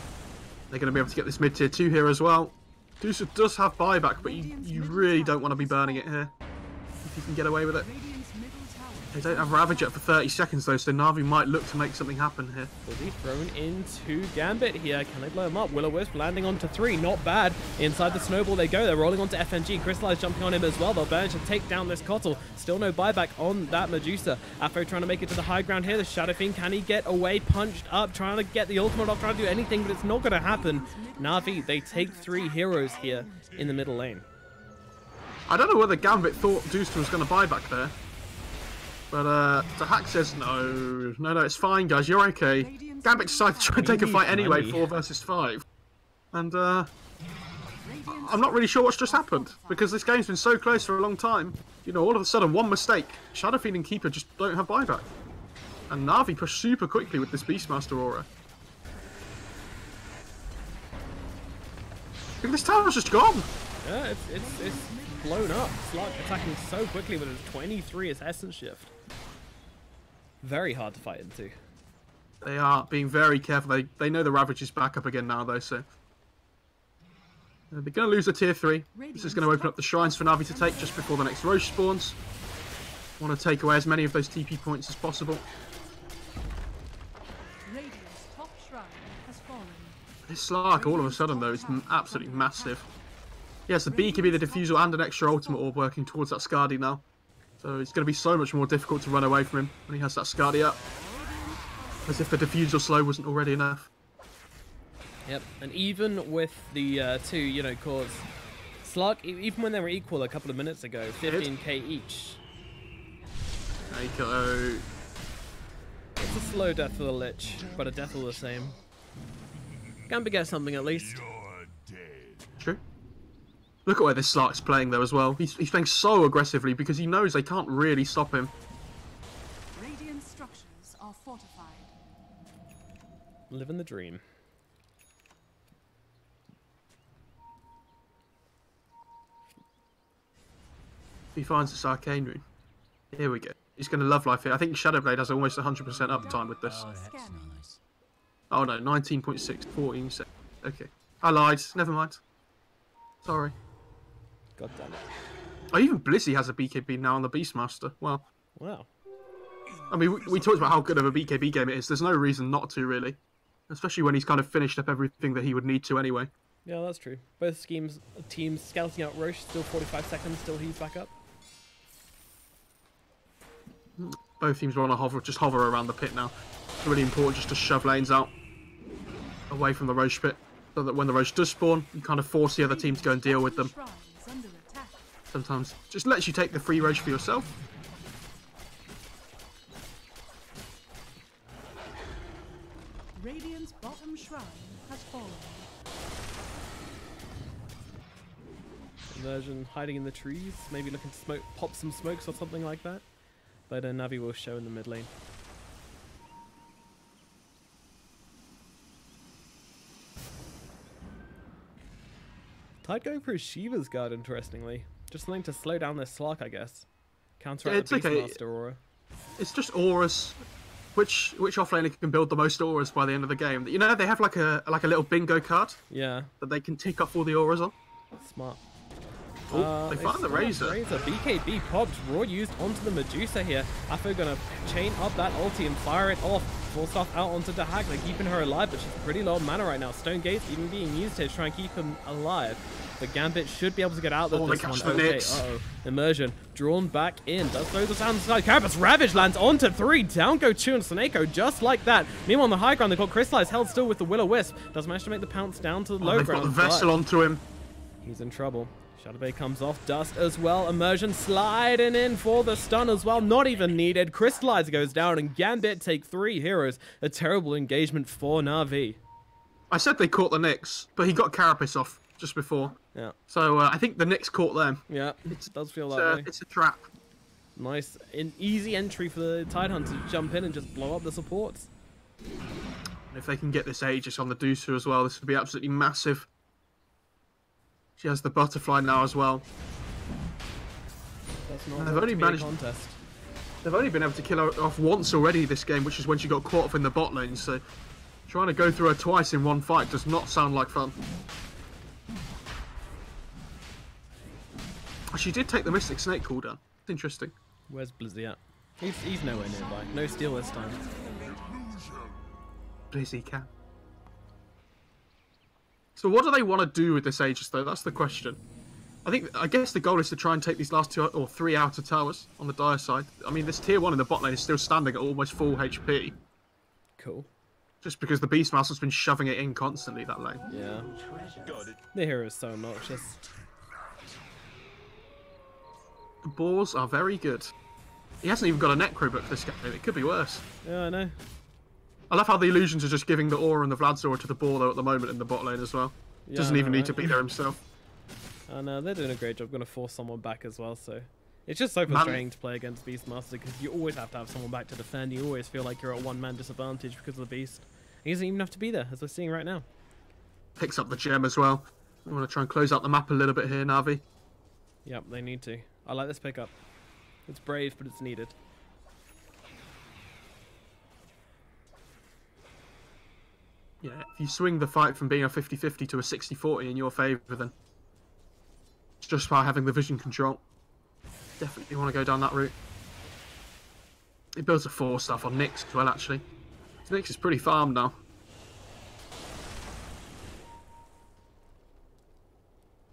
They're going to be able to get this mid-tier 2 here as well. Deucer does have buyback, but you really don't want to be burning it here. If you can get away with it. Radiant's middle tower. They don't have Ravage yet for 30 seconds though, so NaVi might look to make something happen here. Will be thrown into Gambit here. Can they blow him up? Will-O-Wisp landing onto 3. Not bad. Inside the Snowball they go. They're rolling onto FNG. Crystallize jumping on him as well. They'll manage to take down this Cottle. Still no buyback on that Medusa. Afro trying to make it to the high ground here. The Shadow Fiend, can he get away? Punched up. Trying to get the ultimate off. Trying to do anything, but it's not going to happen. NaVi, they take 3 heroes here in the middle lane. I don't know whether Gambit thought Deucer was going to buy back there. But the hack says, no, it's fine, guys, you're okay. Gambit decided to try and take a fight anyway, 4 versus 5. And I'm not really sure what's just happened, because this game's been so close for a long time. All of a sudden, one mistake. Shadow Fiend and Keeper just don't have buyback. And NaVi pushed super quickly with this Beastmaster aura. Look, this tower's just gone. Yeah, it's blown up. Slug attacking so quickly with a 23 as Essence Shift. Very hard to fight into. They are being very careful. They know the Ravage is back up again now, though, so... they're going to lose a tier 3. This is going to open up the shrines for NaVi to take just before the next Roche spawns. Want to take away as many of those TP points as possible. Radiant's top shrine has fallen. This Slark, all of a sudden, though, is absolutely massive. Yes, the BKB, the Diffusal, and an extra ultimate orb working towards that Skadi now. So it's going to be so much more difficult to run away from him when he has that Skadi up. As if the Diffusal slow wasn't already enough. Yep, and even with the 2, cores, Slug, even when they were equal a couple of minutes ago, 15k each. There you go. It's a slow death for the Lich, but a death all the same. Gambit gets something at least. True. Look at where this Slark's playing though as well. He's playing so aggressively because he knows they can't really stop him. Radiant structures are fortified. Living the dream. He finds this Arcane Rune. Here we go. He's going to love life here. I think Shadowblade has almost 100% uptime with this. Oh, that's nice. Oh no, 19.6, 14 seconds. Okay. I lied. Never mind. Sorry. God damn it. Oh, even Blizzy has a BKB now on the Beastmaster. Well. Wow. I mean, we talked about how good of a BKB game it is. There's no reason not to, really. Especially when he's kind of finished up everything that he would need to anyway. Yeah, that's true. Both teams scouting out Roche, still 45 seconds, still he's back up. Both teams want to just hover around the pit now. It's really important just to shove lanes out away from the Roche pit, so that when the Roche does spawn, you kind of force the other team to go and deal with them. Sometimes just lets you take the free Roche for yourself. Radiant's bottom shrine has fallen. Immersion hiding in the trees, maybe looking to pop some smokes or something like that. But NaVi will show in the mid lane. Tide going for a Shiva's Guard, interestingly. Just something to slow down their Slark, I guess. Counteract the Beastmaster Aura. It's just auras. Which offlaner can build the most auras by the end of the game? You know, they have like a little bingo card. Yeah. That they can tick off all the auras on. Smart. Oh, they found the Razor. BKB popped. Raw used onto the Medusa here. Afo gonna chain up that ulti and fire it off. Force off out onto Dahak. They're keeping her alive, but she's pretty low on mana right now. Stone Gate's even being used here to try and keep him alive. But Gambit should be able to get out of this one. Okay, uh-oh. Immersion drawn back in. Does throw the sound side. Carapace Ravage lands onto 3. Down go 2 and Soneko just like that. Meanwhile on the high ground, they've got Crystallized held still with the Will-O-Wisp. Does manage to make the pounce down to the low ground. They've got the Vessel onto him. He's in trouble. Shadow Bay comes off, Dust as well. Immersion sliding in for the stun as well. Not even needed. Crystallizer goes down and Gambit take 3 heroes. A terrible engagement for NaVi. I said they caught the Nyx, but he got Carapace off just before. Yeah. So I think the Nyx caught them. Yeah, it does feel that way. It's a trap. Nice, easy entry for the Tidehunter to jump in and just blow up the supports. And if they can get this Aegis on the Dusa as well, this would be absolutely massive. She has the butterfly now as well. That's not they've only managed. They've only been able to kill her off once already this game, which is when she got caught off in the bot lane. So trying to go through her twice in one fight does not sound like fun. She did take the Mystic Snake cooldown. It's interesting. Where's Blizzy at? He's nowhere nearby. No steal this time. Blizzy can. So what do they want to do with this Aegis, though? That's the question. I guess the goal is to try and take these last 2 or 3 outer towers on the Dire side. I mean, this tier 1 in the bot lane is still standing at almost full HP. Cool. Just because the Beastmaster's been shoving it in constantly, that lane. Yeah. The hero is so obnoxious. The Boars are very good. He hasn't even got a Necro book this game. It could be worse. Yeah, I know. I love how the illusions are just giving the aura and the Vlad's aura to the Boar though at the moment in the bot lane as well. Yeah, doesn't even need to be there himself. I know, they're doing a great job. Going to force someone back as well, so it's just so frustrating to play against Beastmaster because you always have to have someone back to defend. You always feel like you're at one-man disadvantage because of the Beast. He doesn't even have to be there, as we're seeing right now. Picks up the gem as well. I want to try and close out the map a little bit here, NaVi. Yep, they need to. I like this pickup. It's brave, but it's needed. Yeah, if you swing the fight from being a 50-50 to a 60-40 in your favour, then it's just by having the vision control. Definitely want to go down that route. It builds a 4 stuff on Nyx as well, actually. Nyx is pretty farmed now.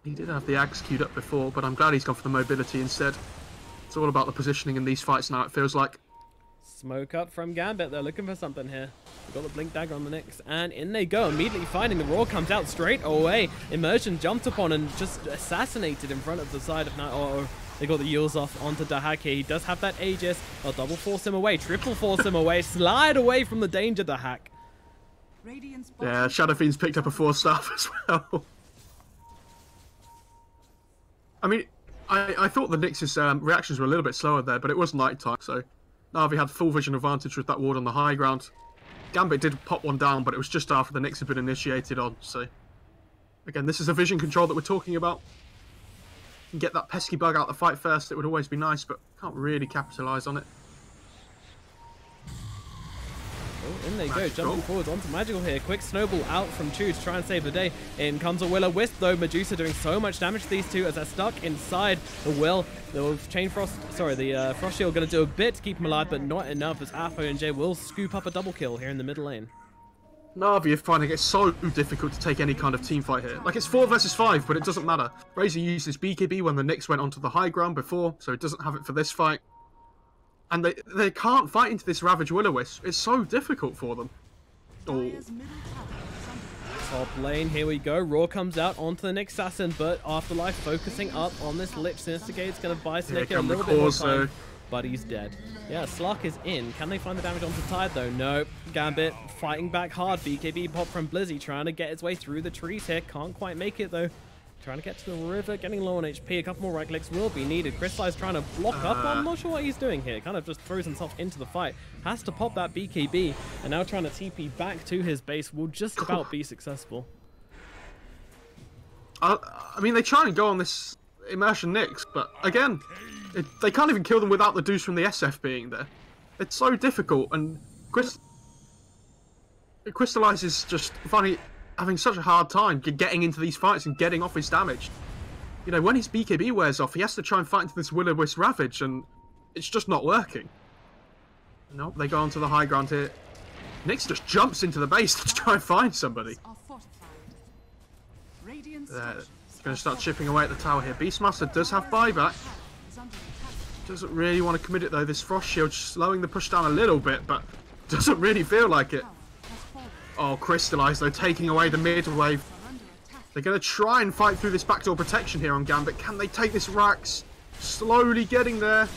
He did have the Axe queued up before, but I'm glad he's gone for the mobility instead. It's all about the positioning in these fights now, it feels like. Smoke up from Gambit. They're looking for something here. We've got the Blink Dagger on the Nyx, and in they go. Immediately finding the Roar comes out straight away. Immersion jumped upon and just assassinated in front of the side of Night. Oh, they got the Yules off onto Dahak here. He does have that Aegis. They'll double force him away, triple force him away, slide away from the danger, Dahak. Yeah, Shadow Fiend's picked up a 4-star as well. I mean, I thought the Nyx's reactions were a little bit slower there, but it was night time, so NaVi had full vision advantage with that ward on the high ground. Gambit did pop one down, but it was just after the Nyx had been initiated on, so again, this is a vision control that we're talking about. You can get that pesky bug out the fight first, it would always be nice, but can't really capitalise on it. Oh, in they go, jumping forwards onto Magical here. Quick snowball out from Chu to try and save the day. In comes a Will-O-Wisp though. Medusa doing so much damage to these two as they're stuck inside the Will. The Chain Frost, sorry, the Frost Shield going to do a bit to keep him alive, but not enough as Apo and Jay will scoop up a double kill here in the middle lane. NaVi are finding it so difficult to take any kind of team fight here. Like, it's 4 versus 5, but it doesn't matter. Razor used his BKB when the Nyx went onto the high ground before, so it doesn't have it for this fight. And they can't fight into this Ravage Will-O-Wisp. It's so difficult for them. Oh. Top lane, here we go. Raw comes out onto the Nyx Assassin, but Afterlife focusing up on this Lich. Sinistergate's going to buy Snake a little bit more time, but he's dead. Yeah, Slark is in. Can they find the damage onto Tide though? No. Gambit fighting back hard. BKB pop from Blizzy trying to get his way through the trees here. Can't quite make it though. Trying to get to the river, getting low on HP. A couple more right clicks will be needed. Crystallize trying to block up. I'm not sure what he's doing here. Kind of just throws himself into the fight. Has to pop that BKB. And now trying to TP back to his base will just about be successful. I mean, they try and go on this Immersion Nyx, but again, they can't even kill them without the Deuce from the SF being there. It's so difficult, and Crystallize is just having such a hard time getting into these fights and getting off his damage. You know, when his BKB wears off, he has to try and fight into this Will-O-Wisp Ravage, and it's just not working. Nope, they go onto the high ground here. Nyx just jumps into the base to try and find somebody. Going to start chipping away at the tower here. Beastmaster does have buyback. Doesn't really want to commit it though. This Frost Shield slowing the push down a little bit, but doesn't really feel like it. Oh, Crystallize though, taking away the mid wave. They're going to try and fight through this backdoor protection here on Gambit. Can they take this Rax? Slowly getting there.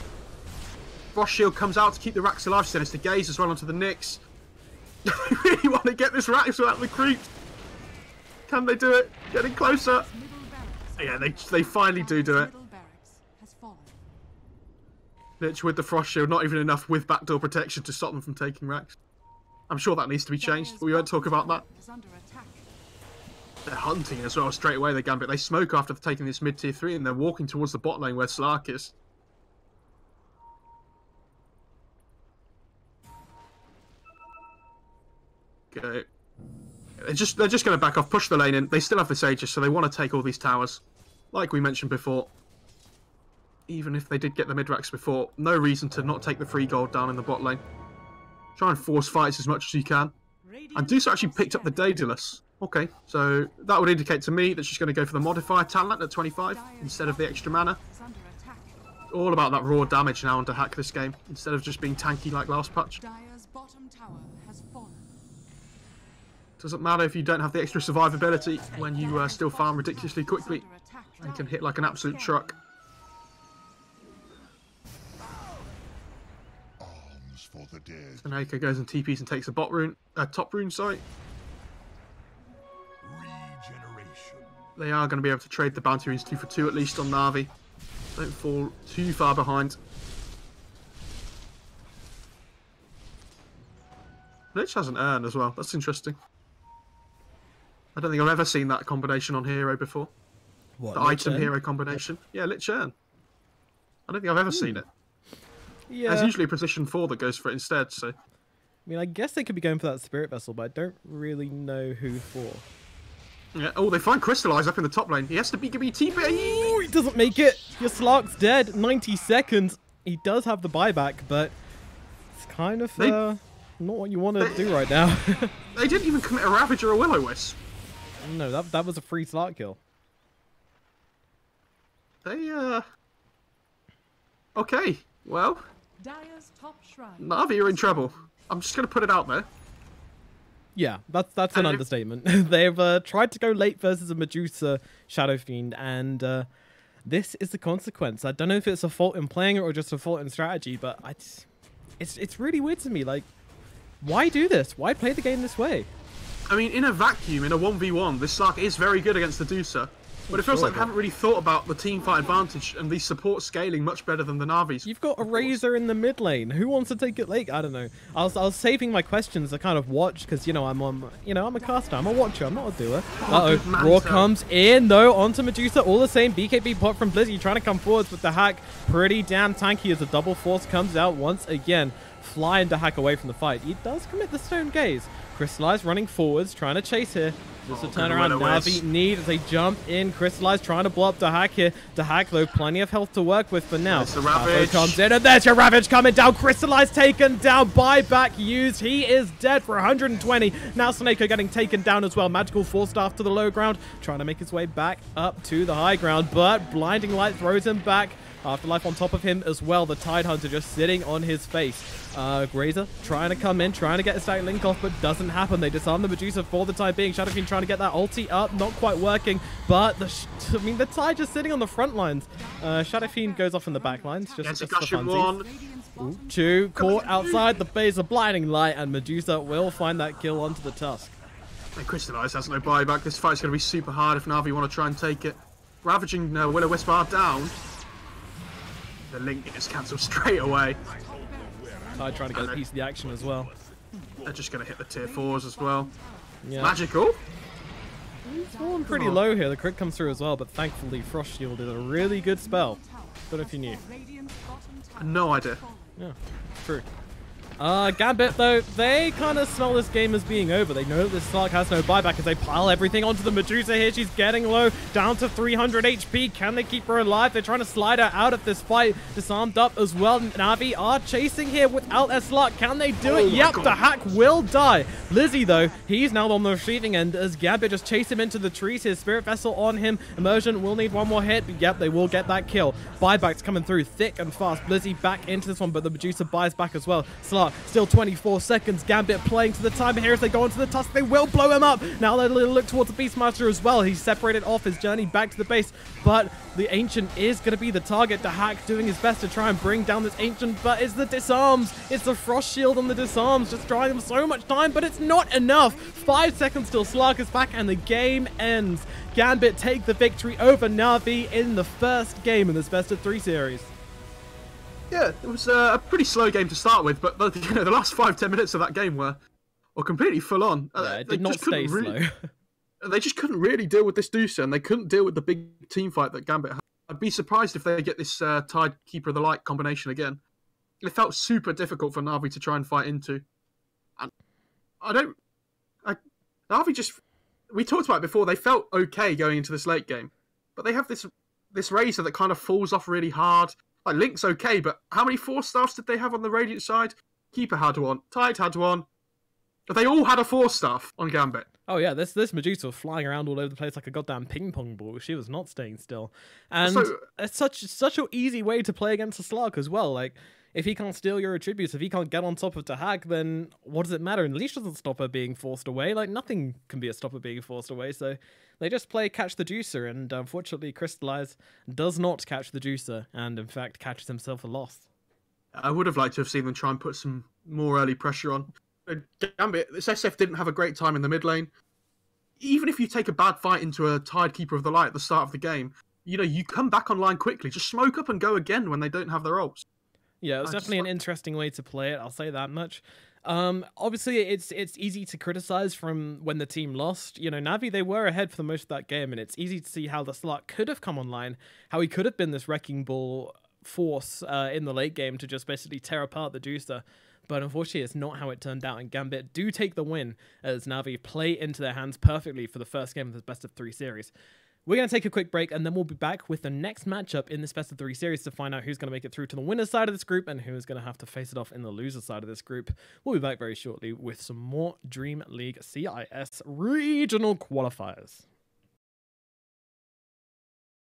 Frost Shield comes out to keep the Rax alive. Sinister Gaze as well onto the Nyx. They really want to get this Rax without the creeps. Can they do it? Getting closer. Yeah, they finally do it. Lich with the Frost Shield, not even enough with backdoor protection to stop them from taking Rax. I'm sure that needs to be changed, but we won't talk about that. They're hunting as well straight away, the Gambit. They smoke after taking this mid-tier 3 and they're walking towards the bot lane where Slark is. Okay. They're just going to back off, push the lane in. They still have this Aegis, so they want to take all these towers. Like we mentioned before. Even if they did get the mid-racks before, no reason to not take the free gold down in the bot lane. Try and force fights as much as you can. And Deuce actually picked up the Daedalus. Okay, so that would indicate to me that she's going to go for the modifier talent at 25 instead of the extra mana. All about that raw damage now on to hack this game, instead of just being tanky like last patch. Doesn't matter if you don't have the extra survivability when you still farm ridiculously quickly and can hit like an absolute truck. Tanaka goes and TPs and takes a top rune, sorry. They are going to be able to trade the bounty runes 2 for 2 at least on NaVi. Don't fall too far behind. Lich has an urn as well, that's interesting. I don't think I've ever seen that combination on hero before. What, the item hero combination? Yeah, Lich urn. I don't think I've ever seen it. Yeah. There's usually a position 4 that goes for it instead, so... I mean, I guess they could be going for that Spirit Vessel, but I don't really know who for. Yeah. Oh, they find Crystallize up in the top lane. He has to BKB TP. Oh, he doesn't make it. Your Slark's dead. 90 seconds. He does have the buyback, but it's kind of not what you want to do right now. They didn't even commit a Ravage or a Will-O-Wisp. No, that was a free Slark kill. They, okay, well... NaVi are in trouble. I'm just going to put it out there. Yeah, that's an understatement. They've tried to go late versus a Medusa Shadow Fiend, and this is the consequence. I don't know if it's a fault in playing it or just a fault in strategy, but it's really weird to me. Like, why do this? Why play the game this way? I mean, in a vacuum, in a 1v1, this Slark is very good against the Deucer. But it feels like they haven't really thought about the teamfight advantage and the support scaling much better than the Navis. You've got a Razor in the mid lane. Who wants to take it late? I don't know. I was saving my questions to kind of watch because I'm a caster. I'm a watcher. I'm not a doer. Raw comes in though onto Medusa. All the same. BKB pop from Blizzy trying to come forwards with the hack. Pretty damn tanky as a double force comes out once again. flying Dahak away from the fight. He does commit the stone gaze. Crystallize running forwards, trying to chase here. Just a turnaround. NaVi needs a jump in. Crystallize trying to blow up Dahak here. Dahak, though, plenty of health to work with for now. The Ravage comes in, and there's your Ravage coming down. Crystallize taken down. Buyback used. He is dead for 120. Now Snako getting taken down as well. Magical Force Staff to the low ground, trying to make his way back up to the high ground, but Blinding Light throws him back. Afterlife on top of him as well. The Tide Hunter just sitting on his face. Grazer trying to come in, trying to get a stack link off, but doesn't happen. They disarm the Medusa for the time being. Shadow Fiend trying to get that ulti up, not quite working, but the Tide just sitting on the front lines. Shadow Fiend goes off in the back lines. Just for funsies. Ooh, two caught outside the base of Blinding Light, and Medusa will find that kill onto the Tusk. And Crystallize has no buyback. This fight's going to be super hard if NaVi want to try and take it. Ravaging Will-O-Wisp are down. The link gets cancelled straight away. Tide trying to get a piece of the action as well. They're just going to hit the tier 4s as well. Yeah. Magical. He's fallen pretty low here. The crit comes through as well, but thankfully Frost Shield did a really good spell. Don't know if you knew. No idea. Yeah, true. Gambit, though, they kind of smell this game as being over. They know that this Slark has no buyback as they pile everything onto the Medusa here. She's getting low, down to 300 HP. Can they keep her alive? They're trying to slide her out of this fight. Disarmed up as well. NaVi are chasing here without their Slark. Can they do it? Yep, the hack will die. Lizzie, though, he's now on the receiving end as Gambit just chase him into the trees. His Spirit Vessel on him. Immersion will need one more hit, but yep, they will get that kill. Buyback's coming through thick and fast. Lizzie back into this one, but the Medusa buys back as well. Slark still 24 seconds. Gambit playing to the time here as they go into the Tusk. They will blow him up. Now they'll look towards the Beastmaster as well. He's separated off his journey back to the base, but the Ancient is going to be the target. Dahak doing his best to try and bring down this Ancient, but it's the disarms. It's the Frost Shield and the disarms just drawing them so much time, but it's not enough. 5 seconds till Slark is back and the game ends. Gambit take the victory over NaVi in the first game in this best of 3 series. Yeah, it was a pretty slow game to start with, but the last 5-10 minutes of that game were completely full on. Yeah, it did not stay slow. They just couldn't really deal with this Dusa, and they couldn't deal with the big team fight that Gambit had. I'd be surprised if they get this Tide Keeper of the Light combination again. It felt super difficult for NaVi to try and fight into. And NaVi just, we talked about it before, they felt okay going into this late game, but they have this Razor that kind of falls off really hard. Like, Link's okay, but how many 4-stars did they have on the Radiant side? Keeper had one. Tide had one. But they all had a 4-star on Gambit. Oh yeah, this Medusa was flying around all over the place like a goddamn ping pong ball. She was not staying still. And it's such an easy way to play against a Slark as well. Like, if he can't steal your attributes, if he can't get on top of Dahak, then what does it matter? And Leash doesn't stop her being forced away. Like, nothing can be a stopper being forced away. So they just play catch the Juicer, and unfortunately Crystallize does not catch the Juicer, and in fact catches himself a loss. I would have liked to have seen them try and put some more early pressure on. Gambit, this SF didn't have a great time in the mid lane. Even if you take a bad fight into a Tide Keeper of the Light at the start of the game, you come back online quickly. Just smoke up and go again when they don't have their ults. Yeah, it was definitely an interesting way to play it, I'll say that much. Obviously, it's easy to criticize from when the team lost. NaVi, they were ahead for the most of that game, and it's easy to see how the Slark could have come online, how he could have been this wrecking ball force in the late game to just basically tear apart the Juicer. But unfortunately, it's not how it turned out, and Gambit do take the win as NaVi play into their hands perfectly for the first game of this best of 3 series. We're going to take a quick break, and then we'll be back with the next matchup in this best of 3 series to find out who's going to make it through to the winner's side of this group and who is going to have to face it off in the loser's side of this group. We'll be back very shortly with some more DreamLeague CIS regional qualifiers.